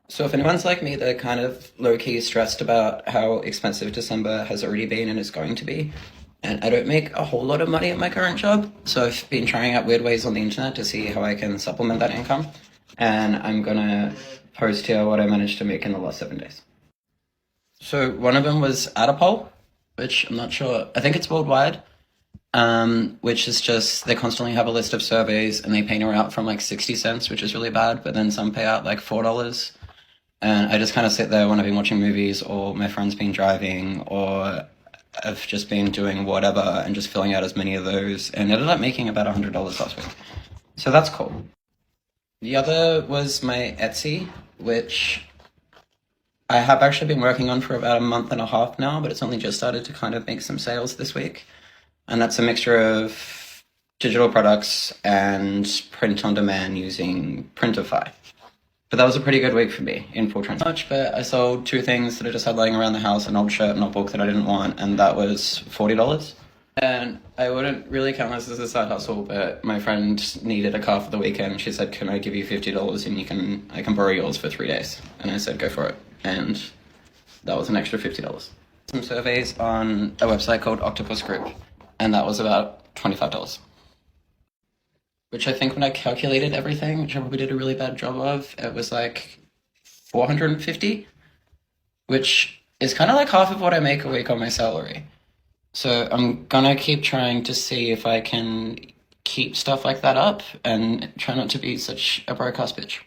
So if anyone's like me, they're kind of low-key stressed about how expensive December has already been and is going to be. And I don't make a whole lot of money at my current job. So I've been trying out weird ways on the internet to see how I can supplement that income. And I'm gonna post here what I managed to make in the last 7 days. So one of them was at a poll, which I'm not sure, I think it's worldwide, which is just they constantly have a list of surveys and they pay her out from like 60 cents, which is really bad, but then some pay out like $4. And I just kind of sit there when I've been watching movies or my friend's been driving or I've just been doing whatever and just filling out as many of those and ended up making about $100 last week. So that's cool. The other was my Etsy, which I have actually been working on for about a month and a half now, but it's only just started to kind of make some sales this week. And that's a mixture of digital products and print on demand using Printify. But that was a pretty good week for me in full transparency. But I sold two things that I just had laying around the house, an old shirt and a book that I didn't want, and that was $40. And I wouldn't really count this as a side hustle, but my friend needed a car for the weekend. She said, "Can I give you $50 and I can borrow yours for 3 days?" And I said, "Go for it." And that was an extra $50. Some surveys on a website called Octopus Group, and that was about $25. Which I think when I calculated everything, which I probably did a really bad job of, it was like 450, which is kind of like half of what I make a week on my salary. So I'm gonna keep trying to see if I can keep stuff like that up and try not to be such a broke ass bitch.